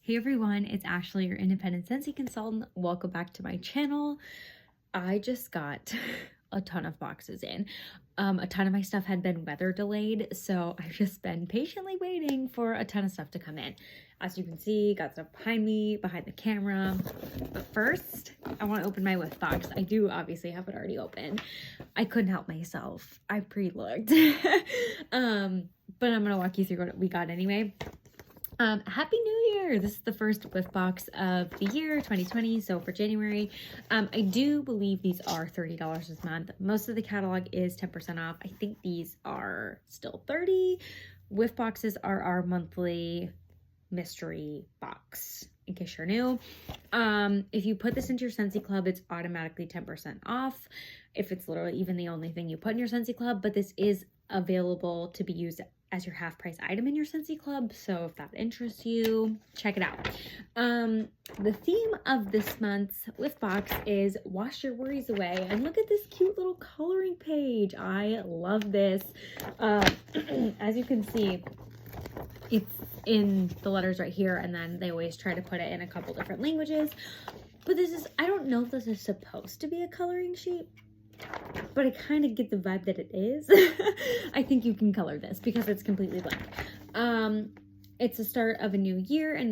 Hey everyone, it's Ashley, your independent Scentsy consultant. Welcome back to my channel. I just got a ton of boxes in. A ton of my stuff had been weather delayed, so I've just been patiently waiting for a ton of stuff to come in. As you can see, got stuff behind me, behind the camera. But first, I want to open my Whiff box. I do obviously have it already open. I couldn't help myself. I pre-looked. But I'm gonna walk you through what we got anyway. Happy New Year! This is the first Whiff box of the year 2020, so for January. I do believe these are $30 this month. Most of the catalog is 10% off. I think these are still $30. Whiff boxes are our monthly mystery box, in case you're new. If you put this into your Scentsy Club, it's automatically 10% off if it's literally even the only thing you put in your Scentsy Club, but this is available to be used as your half price item in your Scentsy Club, so if that interests you, check it out. The theme of this month's Whiff box is wash your worries away, and look at this cute little coloring page. I love this. As you can see, it's in the letters right here, and then they always try to put it in a couple different languages. But this is, I don't know if this is supposed to be a coloring sheet, but I kind of get the vibe that it is. I think you can color this because it's completely blank. It's the start of a new year, and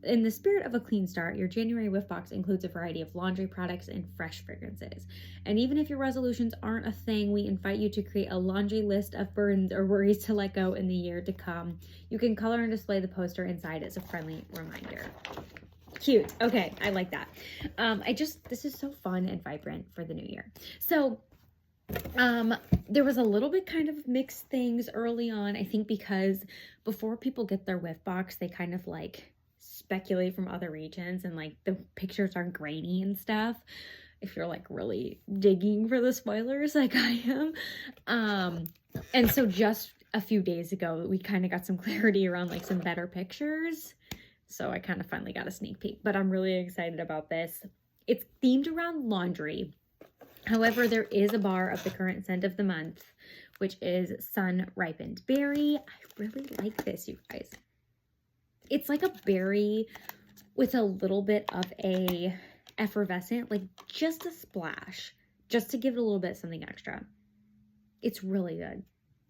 in the spirit of a clean start, your January Whiff box includes a variety of laundry products and fresh fragrances. And even if your resolutions aren't a thing, we invite you to create a laundry list of burdens or worries to let go in the year to come. You can color and display the poster inside as a friendly reminder. Cute. Okay, I like that. This is so fun and vibrant for the new year. So there was a little bit kind of mixed things early on, I think, because before people get their Whiff box, they kind of like speculate from other regions, and like the pictures are grainy and stuff, if you're like really digging for the spoilers like I am. And so just a few days ago, we kind of got some clarity around like some better pictures. So I kind of finally got a sneak peek, but I'm really excited about this. It's themed around laundry. However, there is a bar of the current scent of the month, which is Sun Ripened Berry. I really like this, you guys. It's like a berry with a little bit of a effervescent, like just a splash, just to give it a little bit something extra. It's really good.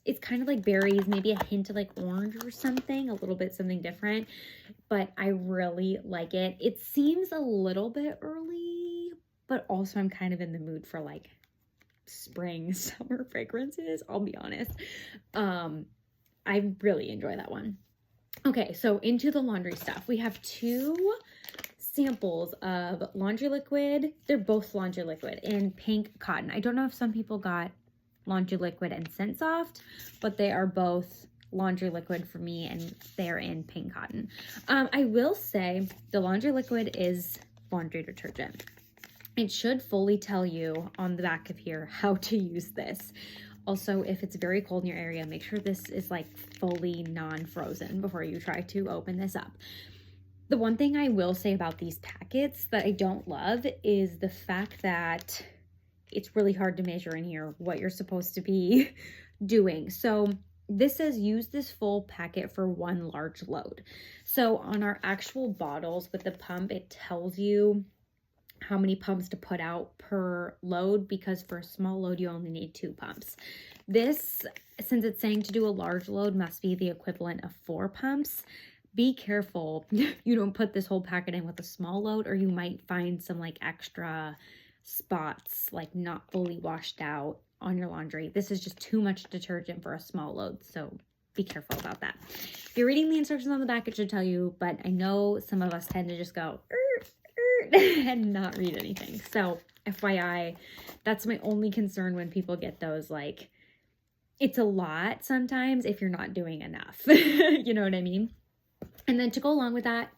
It's kind of like berries, maybe a hint of like orange or something, a little bit something different, but I really like it. It seems a little bit early, but also I'm kind of in the mood for like spring, summer fragrances, I'll be honest. I really enjoy that one. Okay, so into the laundry stuff. We have two samples of laundry liquid. They're both laundry liquid in pink cotton. I don't know if some people got laundry liquid and Scent Soft, but they are both laundry liquid for me, and they're in pink cotton. I will say the laundry liquid is laundry detergent. It should fully tell you on the back of here how to use this. Also, if it's very cold in your area, make sure this is like fully non-frozen before you try to open this up. The one thing I will say about these packets that I don't love is the fact that it's really hard to measure in here what you're supposed to be doing. So this says use this full packet for one large load. So on our actual bottles with the pump, it tells you how many pumps to put out per load, because for a small load, you only need 2 pumps. This, since it's saying to do a large load, must be the equivalent of 4 pumps. Be careful you don't put this whole packet in with a small load, or you might find some like extra spots, like not fully washed out on your laundry. This is just too much detergent for a small load, so be careful about that. If you're reading the instructions on the back, it should tell you, but I know some of us tend to just go and not read anything. So FYI, that's my only concern when people get those. Like, it's a lot sometimes if you're not doing enough. You know what I mean? And then to go along with that,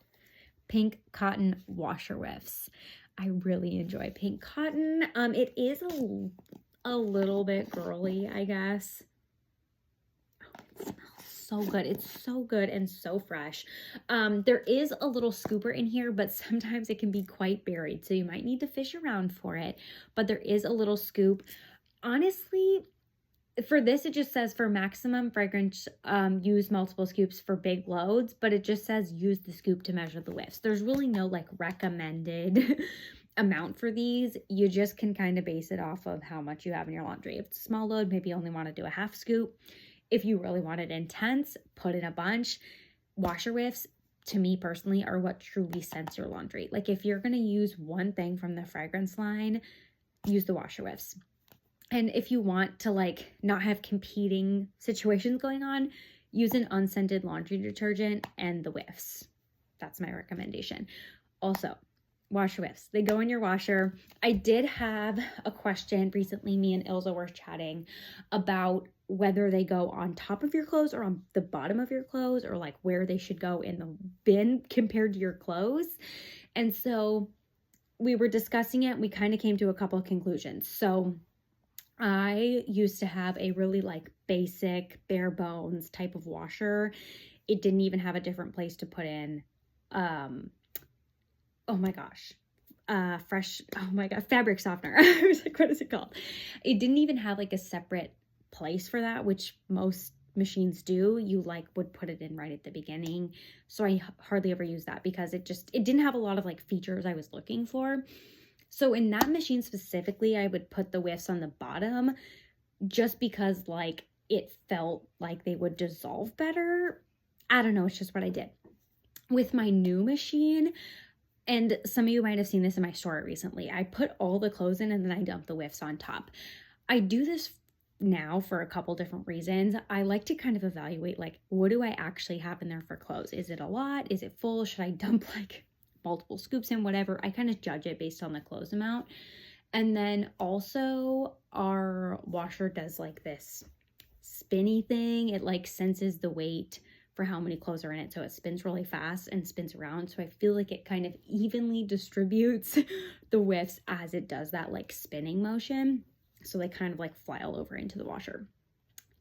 pink cotton washer whiffs. I really enjoy pink cotton. It is a little bit girly, I guess. Oh, it smells so good. It's so good and so fresh. There is a little scooper in here, but sometimes it can be quite buried, so you might need to fish around for it. But there is a little scoop. Honestly, for this, it just says for maximum fragrance, use multiple scoops for big loads, but it just says use the scoop to measure the whiffs. There's really no like recommended amount for these. You just can kind of base it off of how much you have in your laundry. If it's a small load, maybe you only want to do a half scoop. If you really want it intense, put in a bunch. Washer whiffs, to me personally, are what truly scents your laundry. Like if you're going to use one thing from the fragrance line, use the washer whiffs. And if you want to like not have competing situations going on, use an unscented laundry detergent and the whiffs. That's my recommendation. Also, washer whiffs. They go in your washer. I did have a question recently. Me and Ilza were chatting about whether they go on top of your clothes or on the bottom of your clothes, or like where they should go in the bin compared to your clothes. And so we were discussing it. We kind of came to a couple of conclusions. So I used to have a really like basic bare bones type of washer. It didn't even have a different place to put in oh my gosh, fabric softener. I was like, what is it called? It didn't even have like a separate place for that, which most machines do. You like would put it in right at the beginning. So I hardly ever use that because it didn't have a lot of like features I was looking for. So in that machine specifically, I would put the whiffs on the bottom just because like it felt like they would dissolve better. I don't know. It's just what I did. With my new machine, and some of you might have seen this in my story recently, I put all the clothes in and then I dump the whiffs on top. I do this now for a couple different reasons. I like to kind of evaluate like, what do I actually have in there for clothes? Is it a lot? Is it full? Should I dump like multiple scoops in? Whatever. I kind of judge it based on the clothes amount. And then also our washer does like this spinny thing. It like senses the weight for how many clothes are in it. So it spins really fast and spins around. So I feel like it kind of evenly distributes the whiffs as it does that like spinning motion. So they kind of like fly all over into the washer.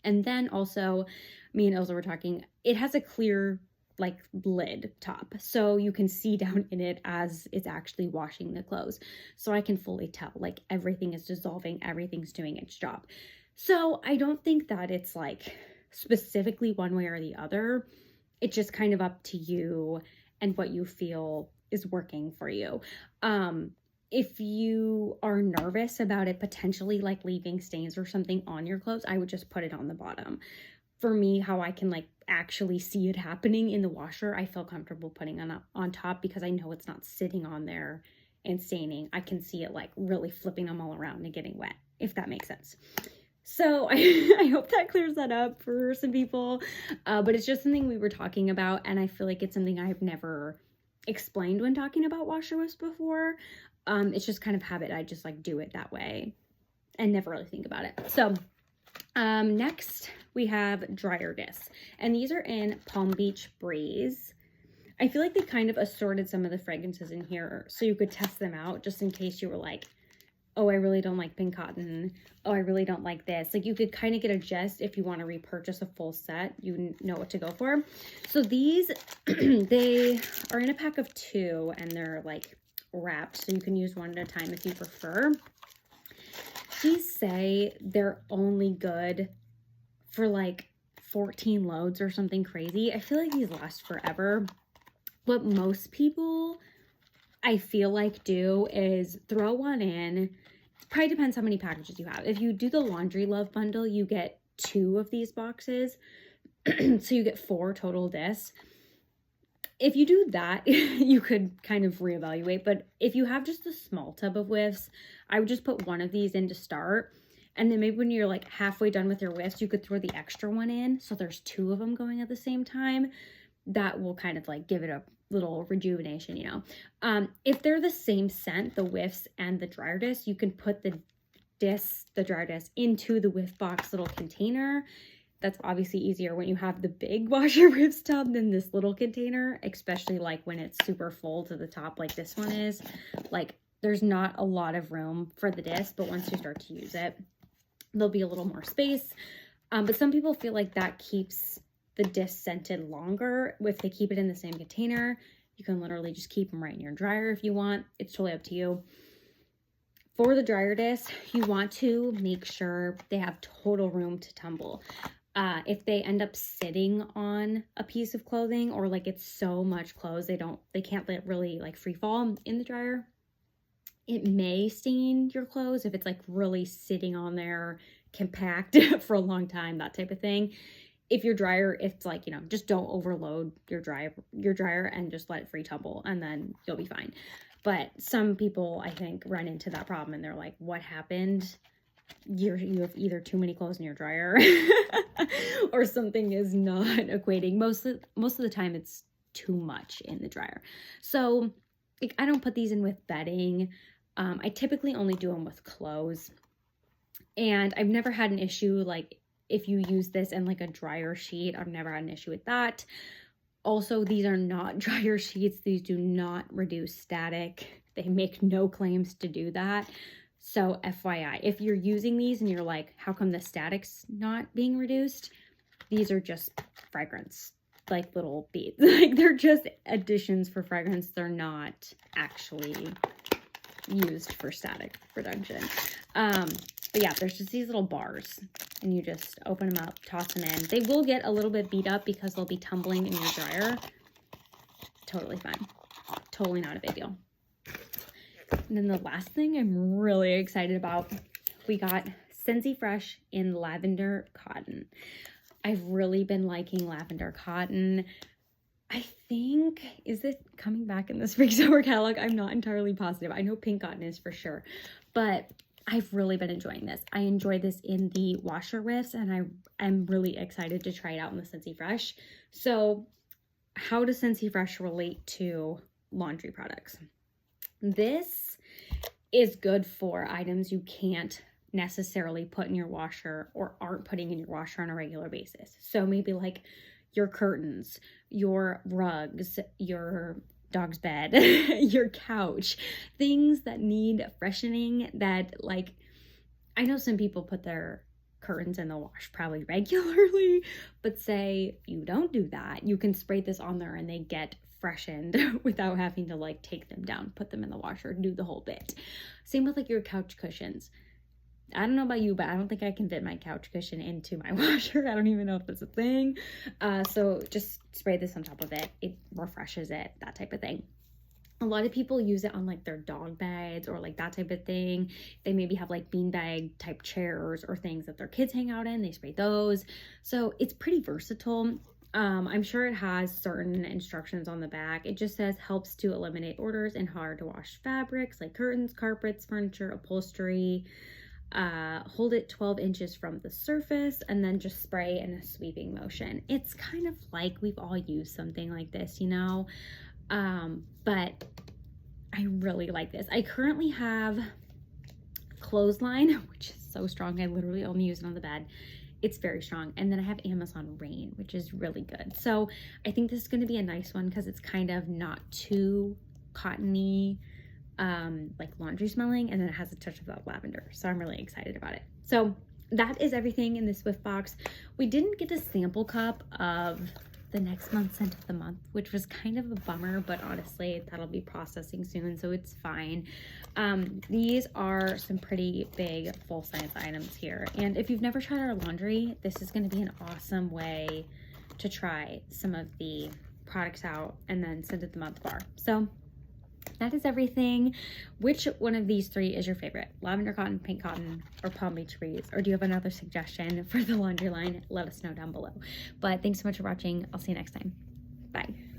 And then also me and Ilza were talking, it has a clear like lid top. So you can see down in it as it's actually washing the clothes. So I can fully tell like everything is dissolving, everything's doing its job. So I don't think that it's like specifically one way or the other. It's just kind of up to you and what you feel is working for you. If you are nervous about it potentially like leaving stains or something on your clothes, I would just put it on the bottom. For me, how I can like actually see it happening in the washer, I feel comfortable putting it on top because I know it's not sitting on there and staining. I can see it like really flipping them all around and getting wet, if that makes sense. So I hope that clears that up for some people, but it's just something we were talking about, and I feel like it's something I've never explained when talking about washer whiffs before. It's just kind of habit. I just like do it that way and never really think about it. So next we have dryer discs, and these are in Palm Beach Breeze. I feel like they kind of assorted some of the fragrances in here so you could test them out just in case you were like, oh, I really don't like pink cotton. Oh, I really don't like this. Like you could kind of get a gist if you want to repurchase a full set. You know what to go for. So these, they are in a pack of 2 and they're like wrapped. So you can use one at a time if you prefer. These say they're only good for like 14 loads or something crazy. I feel like these last forever. What most people I feel like do is throw one in. Probably depends how many packages you have. If you do the Laundry Love bundle, you get 2 of these boxes. So you get 4 total discs. If you do that, you could kind of reevaluate. But if you have just a small tub of whiffs, I would just put one of these in to start. And then maybe when you're like halfway done with your whiffs, you could throw the extra one in. So there's 2 of them going at the same time. That will kind of like give it a little rejuvenation, you know. If they're the same scent, the whiffs and the dryer disc, you can put the dryer disc into the whiff box little container. That's obviously easier when you have the big washer whiffs tub than this little container, especially like when it's super full to the top like this one is. Like there's not a lot of room for the disc, but once you start to use it, there'll be a little more space. But some people feel like that keeps the disc scented longer. If they keep it in the same container, you can literally just keep them right in your dryer if you want. It's totally up to you. For the dryer discs, you want to make sure they have total room to tumble. If they end up sitting on a piece of clothing, or like it's so much clothes they can't let really like free fall in the dryer, it may stain your clothes if it's like really sitting on there compact for a long time, that type of thing. If your dryer, it's like, you know, just don't overload your dryer and just let it free tumble, and then you'll be fine. But some people, I think, run into that problem and they're like, what happened? You have either too many clothes in your dryer or something is not equating. Most of the time it's too much in the dryer. So like, I don't put these in with bedding. I typically only do them with clothes, and I've never had an issue. Like if you use this in like a dryer sheet, I've never had an issue with that. Also, these are not dryer sheets. These do not reduce static. They make no claims to do that. So FYI, if you're using these and you're like, how come the static's not being reduced? These are just fragrance, like little beads. Like they're just additions for fragrance. They're not actually used for static reduction. But yeah, there's just these little bars and you just open them up, toss them in. They will get a little bit beat up because they'll be tumbling in your dryer. Totally fine. Totally not a big deal. And then the last thing I'm really excited about, we got Scentsy Fresh in Lavender Cotton. I've really been liking Lavender Cotton. I think, is it coming back in the spring summer catalog? I'm not entirely positive. I know Pink Cotton is for sure, but I've really been enjoying this. I enjoy this in the washer whiffs, and I'm really excited to try it out in the Scentsy Fresh. So how does Scentsy Fresh relate to laundry products? This is good for items you can't necessarily put in your washer or aren't putting in your washer on a regular basis. So maybe like your curtains, your rugs, your dog's bed, your couch, things that need freshening that, like, I know some people put their curtains in the wash probably regularly, but say you don't do that, you can spray this on there and they get freshened without having to like take them down, put them in the washer, do the whole bit. Same with like your couch cushions. I don't know about you, but I don't think I can fit my couch cushion into my washer. I don't even know if that's a thing. So just spray this on top of it. It refreshes it, that type of thing. A lot of people use it on like their dog beds or like that type of thing. They maybe have like beanbag type chairs or things that their kids hang out in. They spray those. So it's pretty versatile. I'm sure it has certain instructions on the back. It just says helps to eliminate odors and hard to wash fabrics like curtains, carpets, furniture, upholstery. Hold it 12 inches from the surface and then just spray in a sweeping motion. It's kind of like we've all used something like this, you know, but I really like this. I currently have Clothesline, which is so strong. I literally only use it on the bed. It's very strong. And then I have Amazon Rain, which is really good. So I think this is going to be a nice one because it's kind of not too cottony, like laundry smelling, and then it has a touch of that lavender. So I'm really excited about it. So that is everything in this Whiff box. We didn't get a sample cup of the next month's scent of the month, which was kind of a bummer, but honestly that'll be processing soon, so it's fine. These are some pretty big full-size items here, and if you've never tried our laundry, this is going to be an awesome way to try some of the products out and then scent of the month bar. So that is everything. Which one of these three is your favorite? Lavender Cotton, Pink Cotton, or Palm Beach Breeze? Or do you have another suggestion for the laundry line? Let us know down below. But thanks so much for watching. I'll see you next time. Bye.